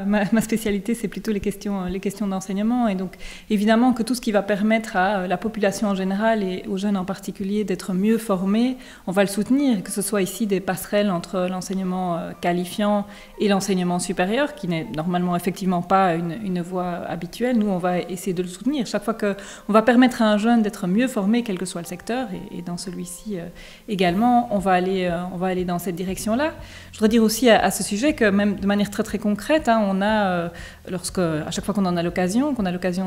ma spécialité, c'est plutôt les questions d'enseignement. Et donc, évidemment que tout ce qui va permettre à la population en général et aux jeunes en particulier d'être mieux formés, on va le soutenir, que ce soit ici des passerelles entre l'enseignement qualifiant et l'enseignement supérieur, qui n'est normalement effectivement pas une voie habituelle. Nous, on va essayer de le soutenir. Chaque fois qu'on va permettre à un jeune d'être mieux formé, quel que soit le secteur, et dans celui-ci également, on va aller dans cette direction-là. Je voudrais dire aussi à ce sujet que même de manière très très concrète, hein, on a, à chaque fois qu'on a l'occasion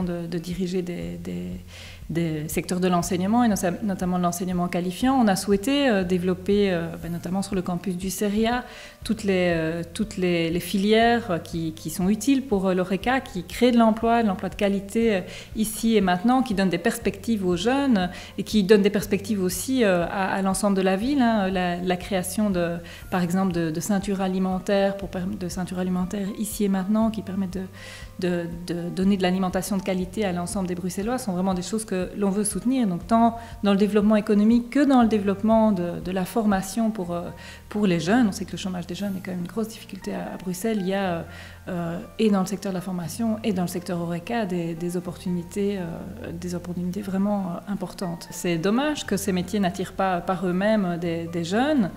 de diriger des secteurs de l'enseignement, et notamment de l'enseignement qualifiant, on a souhaité développer, notamment sur le campus du CERIA, toutes les filières qui sont utiles pour l'ORECA, qui créent de l'emploi de qualité ici et maintenant, qui donnent des perspectives aux jeunes et qui donnent des perspectives aussi à l'ensemble de la ville. Hein, la création, par exemple, de ceintures alimentaires, ici et maintenant, qui permettent de donner de l'alimentation de qualité à l'ensemble des Bruxellois, sont vraiment des choses que l'on veut soutenir, donc tant dans le développement économique que dans le développement de la formation pour les jeunes. On sait que le chômage des jeunes est quand même une grosse difficulté à Bruxelles. Il y a, et dans le secteur de la formation et dans le secteur ORECA, des opportunités vraiment importantes. C'est dommage que ces métiers n'attirent pas par eux-mêmes des jeunes.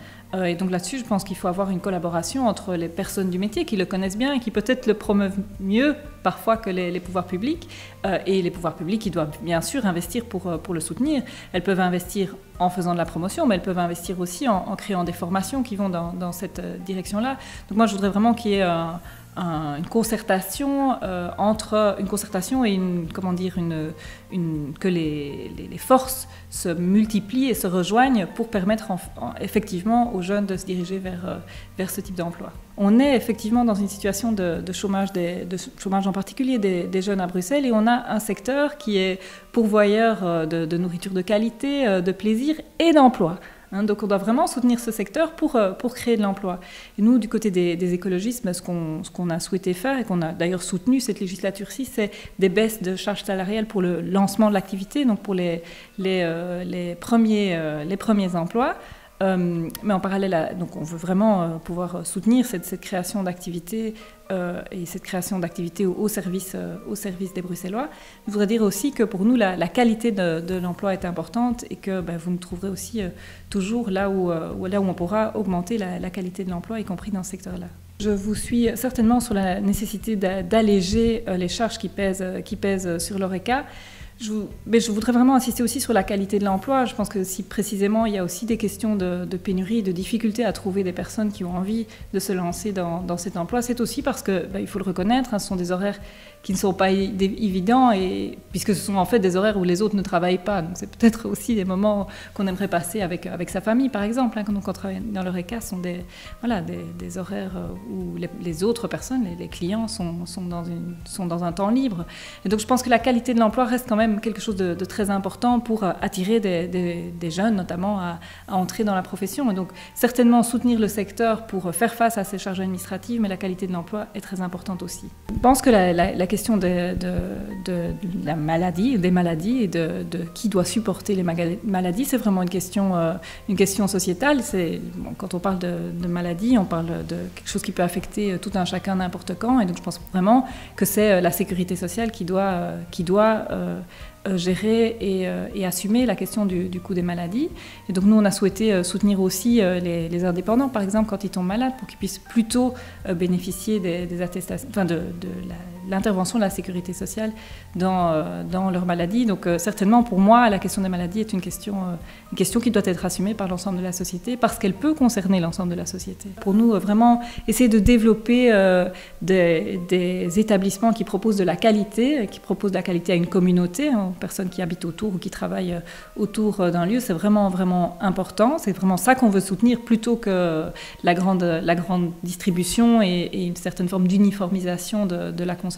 Et donc là-dessus, je pense qu'il faut avoir une collaboration entre les personnes du métier qui le connaissent bien et qui peut-être le promeuvent mieux parfois que les pouvoirs publics. Et les pouvoirs publics qui doivent bien sûr investir pour le soutenir. Elles peuvent investir en faisant de la promotion, mais elles peuvent investir aussi en créant des formations qui vont dans cette direction-là. Donc moi, je voudrais vraiment qu'il y ait une concertation et que les forces se multiplient et se rejoignent pour permettre effectivement aux jeunes de se diriger vers ce type d'emploi. On est effectivement dans une situation de chômage en particulier des jeunes à Bruxelles, et on a un secteur qui est pourvoyeur de nourriture de qualité, de plaisir et d'emploi. Donc on doit vraiment soutenir ce secteur pour créer de l'emploi. Et nous, du côté des écologistes, ce qu'on a souhaité faire, et qu'on a d'ailleurs soutenu cette législature-ci, c'est des baisses de charges salariales pour le lancement de l'activité, donc pour les premiers emplois. Mais en parallèle, donc on veut vraiment pouvoir soutenir cette création d'activités et cette création d'activités au service des Bruxellois. Je voudrais dire aussi que pour nous, la qualité de l'emploi est importante, et que vous nous trouverez aussi toujours là où on pourra augmenter la qualité de l'emploi, y compris dans ce secteur-là. Je vous suis certainement sur la nécessité d'alléger les charges qui pèsent sur l'ORECA. Mais je voudrais vraiment insister aussi sur la qualité de l'emploi. Je pense que si précisément il y a aussi des questions de pénurie, de difficulté à trouver des personnes qui ont envie de se lancer dans cet emploi, c'est aussi parce que, il faut le reconnaître, ce sont des horaires qui ne sont pas évidents, et puisque ce sont en fait des horaires où les autres ne travaillent pas. Donc c'est peut-être aussi des moments qu'on aimerait passer avec sa famille, par exemple. Quand on travaille dans l'ORECA, ce sont des horaires où les autres personnes, les clients, sont dans un temps libre. Et donc je pense que la qualité de l'emploi reste quand même quelque chose de très important pour attirer des jeunes, notamment, à entrer dans la profession. Et donc certainement soutenir le secteur pour faire face à ces charges administratives, mais la qualité de l'emploi est très importante aussi. Je pense que la question de la maladie, des maladies, et de qui doit supporter les maladies, c'est vraiment une question sociétale. Quand on parle de maladie, on parle de quelque chose qui peut affecter tout un chacun n'importe quand, et donc je pense vraiment que c'est la sécurité sociale qui doit gérer et assumer la question du coût des maladies. Et donc nous, on a souhaité soutenir aussi les indépendants, par exemple, quand ils tombent malades, pour qu'ils puissent plutôt bénéficier des attestations, de l'intervention de la sécurité sociale dans leur maladie. Donc certainement, pour moi, la question des maladies est une question qui doit être assumée par l'ensemble de la société, parce qu'elle peut concerner l'ensemble de la société. Pour nous, vraiment essayer de développer des établissements qui proposent de la qualité à une communauté, aux personnes qui habitent autour ou qui travaillent autour d'un lieu, c'est vraiment, vraiment important. C'est vraiment ça qu'on veut soutenir, plutôt que la grande distribution et une certaine forme d'uniformisation de la consommation.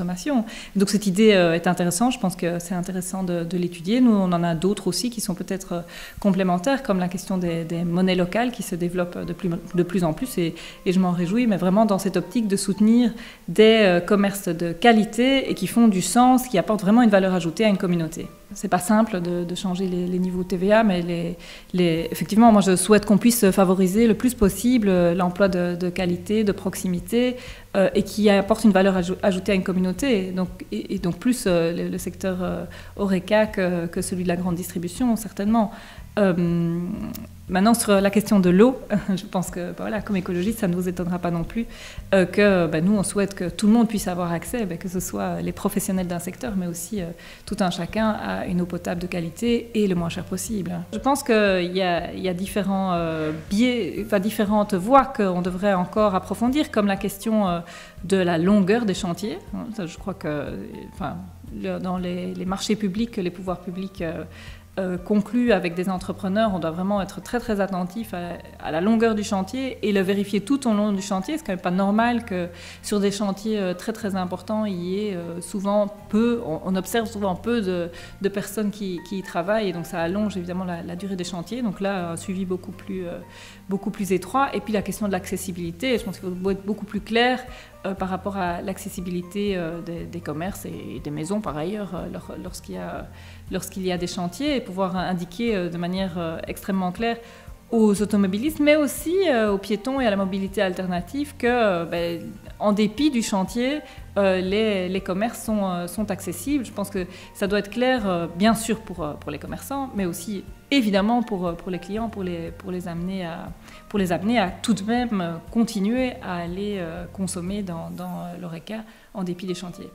Donc cette idée est intéressante, je pense que c'est intéressant de l'étudier. Nous, on en a d'autres aussi qui sont peut-être complémentaires, comme la question des monnaies locales qui se développent de plus en plus, et je m'en réjouis, mais vraiment dans cette optique de soutenir des commerces de qualité et qui font du sens, qui apportent vraiment une valeur ajoutée à une communauté. c'est pas simple de changer les niveaux TVA, mais effectivement, moi je souhaite qu'on puisse favoriser le plus possible l'emploi de qualité, de proximité, et qui apporte une valeur ajoutée à une communauté. Et donc plus le secteur HoReCa que celui de la grande distribution, certainement. Maintenant, sur la question de l'eau, je pense que voilà, comme écologiste, ça ne vous étonnera pas non plus que nous, on souhaite que tout le monde puisse avoir accès, que ce soit les professionnels d'un secteur, mais aussi tout un chacun à une eau potable de qualité et le moins cher possible. Je pense qu'il y a différents biais, différentes voies qu'on devrait encore approfondir, comme la question de la longueur des chantiers. Je crois que dans les marchés publics, les pouvoirs publics conclu avec des entrepreneurs, on doit vraiment être très très attentif à la longueur du chantier et le vérifier tout au long du chantier. C'est quand même pas normal que sur des chantiers très très importants, il y ait souvent peu, on observe souvent peu de personnes qui y travaillent, et donc ça allonge évidemment la durée des chantiers. Donc là, un suivi beaucoup plus étroit. Et puis la question de l'accessibilité, je pense qu'il faut être beaucoup plus clair par rapport à l'accessibilité des commerces et des maisons par ailleurs lorsqu'il y a des chantiers, et pouvoir indiquer de manière extrêmement claire aux automobilistes, mais aussi aux piétons et à la mobilité alternative que, en dépit du chantier, les commerces sont accessibles. Je pense que ça doit être clair, bien sûr pour les commerçants, mais aussi évidemment pour les clients, pour les amener à tout de même continuer à aller consommer dans l'HoReCa en dépit des chantiers.